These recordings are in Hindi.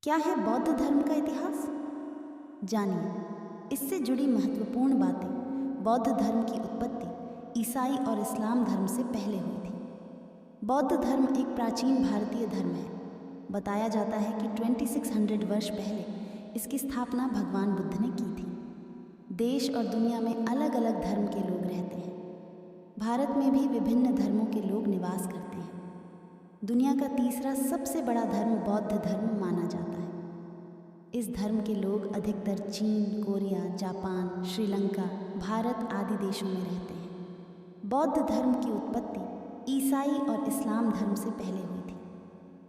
क्या है बौद्ध धर्म का इतिहास? जानिए, इससे जुड़ी महत्वपूर्ण बातें। बौद्ध धर्म की उत्पत्ति ईसाई और इस्लाम धर्म से पहले हुई थी। बौद्ध धर्म एक प्राचीन भारतीय धर्म है। बताया जाता है कि 2600 वर्ष पहले इसकी स्थापना भगवान बुद्ध ने की थी। देश और दुनिया में अलग अलग धर्म के लोग रहते हैं। भारत में भी विभिन्न धर्मों के लोग निवास करते हैं। दुनिया का तीसरा सबसे बड़ा धर्म बौद्ध धर्म माना जाता है। इस धर्म के लोग अधिकतर चीन, कोरिया, जापान, श्रीलंका, भारत आदि देशों में रहते हैं। बौद्ध धर्म की उत्पत्ति ईसाई और इस्लाम धर्म से पहले हुई थी।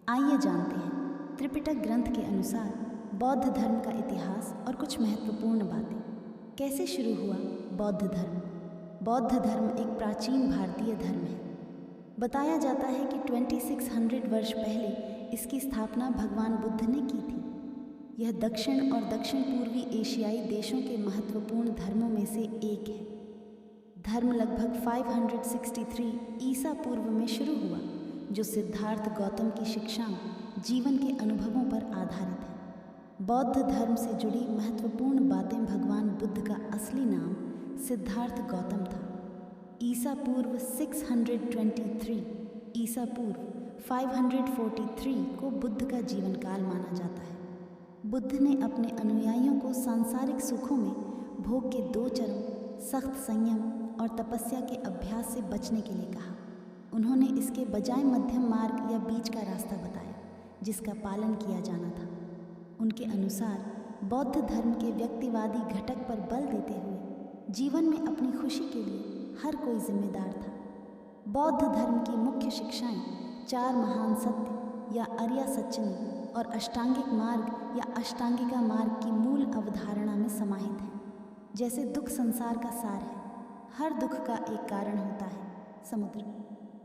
आइए जानते हैं त्रिपिटक ग्रंथ के अनुसार बौद्ध धर्म का इतिहास और कुछ महत्वपूर्ण बातें। कैसे शुरू हुआ बौद्ध धर्म? बौद्ध धर्म एक प्राचीन भारतीय धर्म है। बताया जाता है कि 2600 वर्ष पहले इसकी स्थापना भगवान बुद्ध ने की थी। यह दक्षिण और दक्षिण पूर्वी एशियाई देशों के महत्वपूर्ण धर्मों में से एक है। धर्म लगभग 563 ईसा पूर्व में शुरू हुआ, जो सिद्धार्थ गौतम की शिक्षाओं, जीवन के अनुभवों पर आधारित है। बौद्ध धर्म से जुड़ी महत्वपूर्ण बातें। भगवान बुद्ध का असली नाम सिद्धार्थ गौतम था। ईसा पूर्व 623, ईसा पूर्व 543 को बुद्ध का जीवन काल माना जाता है। बुद्ध ने अपने अनुयायियों को सांसारिक सुखों में भोग के 2 चरण, सख्त संयम और तपस्या के अभ्यास से बचने के लिए कहा। उन्होंने इसके बजाय मध्यम मार्ग या बीच का रास्ता बताया, जिसका पालन किया जाना था। उनके अनुसार बौद्ध धर्म के व्यक्तिवादी घटक पर बल देते हुए जीवन में अपनी खुशी के लिए हर कोई जिम्मेदार था। बौद्ध धर्म की मुख्य शिक्षाएं 4 महान सत्य या आर्य सच्चनी और अष्टांगिक मार्ग या अष्टांगिका मार्ग की मूल अवधारणा में समाहित है। जैसे दुख संसार का सार है, हर दुख का एक कारण होता है, समुद्र।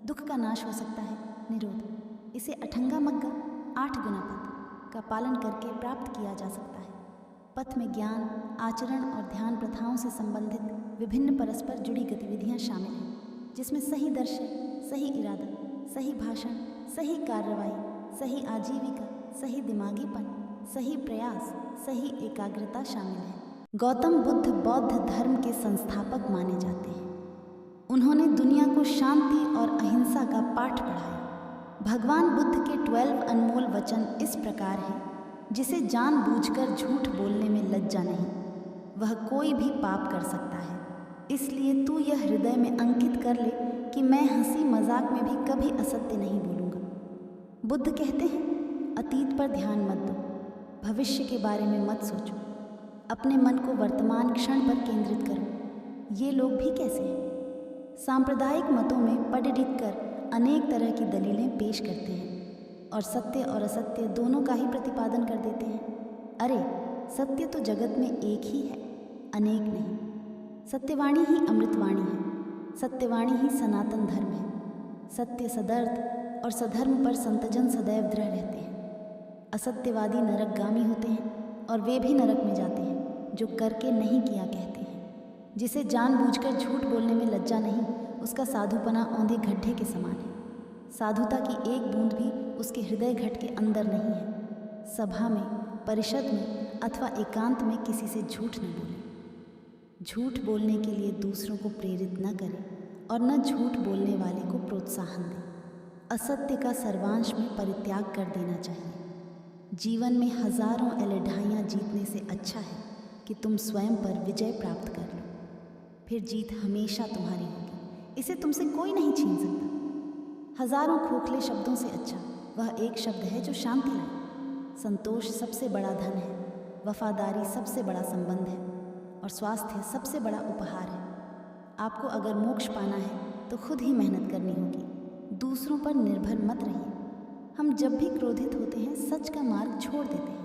दुख का नाश हो सकता है, निरोध। इसे अठंगा मग्गा 8 गुना पथ का पालन करके प्राप्त किया जा सकता है। पथ में ज्ञान, आचरण और ध्यान प्रथाओं से संबंधित विभिन्न परस्पर जुड़ी गतिविधियां शामिल हैं, जिसमें सही दर्शन, सही इरादा, सही भाषण, सही कार्रवाई, सही आजीविका, सही दिमागीपन, सही प्रयास, सही एकाग्रता शामिल है। गौतम बुद्ध बौद्ध धर्म के संस्थापक माने जाते हैं। उन्होंने दुनिया को शांति और अहिंसा का पाठ पढ़ाया। भगवान बुद्ध के 12 अनमोल वचन इस प्रकार हैं, जिसे जानबूझकर झूठ बोलने में लज्जा नहीं, वह कोई भी पाप कर सकता है। इसलिए तू यह हृदय में अंकित कर ले कि मैं हंसी मजाक में भी कभी असत्य नहीं बोलूँगा। बुद्ध कहते हैं, अतीत पर ध्यान मत दो, भविष्य के बारे में मत सोचो, अपने मन को वर्तमान क्षण पर केंद्रित करो। ये लोग भी कैसे हैं? सांप्रदायिक मतों में पढ़ लिख कर अनेक तरह की दलीलें पेश करते हैं और सत्य और असत्य दोनों का ही प्रतिपादन कर देते हैं। अरे, सत्य तो जगत में एक ही है, अनेक नहीं। सत्यवाणी ही अमृतवाणी है। सत्यवाणी ही सनातन धर्म है। सत्य सदर्थ और सधर्म पर संतजन सदैव दृढ़ रहते हैं। असत्यवादी नरकगामी होते हैं और वे भी नरक में जाते हैं जो करके नहीं किया कहते हैं। जिसे जानबूझकर झूठ बोलने में लज्जा नहीं, उसका साधुपना औंधे गड्ढे के समान है। साधुता की एक बूंद भी उसके हृदय घट के अंदर नहीं है। सभा में, परिषद में अथवा एकांत में किसी से झूठ न बोले। झूठ बोलने के लिए दूसरों को प्रेरित न करें और न झूठ बोलने वाले को प्रोत्साहन दें। असत्य का सर्वांश में परित्याग कर देना चाहिए। जीवन में हजारों एलढ़ाइयाँ जीतने से अच्छा है कि तुम स्वयं पर विजय प्राप्त कर लो। फिर जीत हमेशा तुम्हारी होगी, इसे तुमसे कोई नहीं छीन सकता। हजारों खोखले शब्दों से अच्छा वह एक शब्द है जो शांति लाए। संतोष सबसे बड़ा धन है, वफादारी सबसे बड़ा संबंध है और स्वास्थ्य सबसे बड़ा उपहार है। आपको अगर मोक्ष पाना है तो खुद ही मेहनत करनी होगी, दूसरों पर निर्भर मत रहिए। हम जब भी क्रोधित होते हैं, सच का मार्ग छोड़ देते हैं।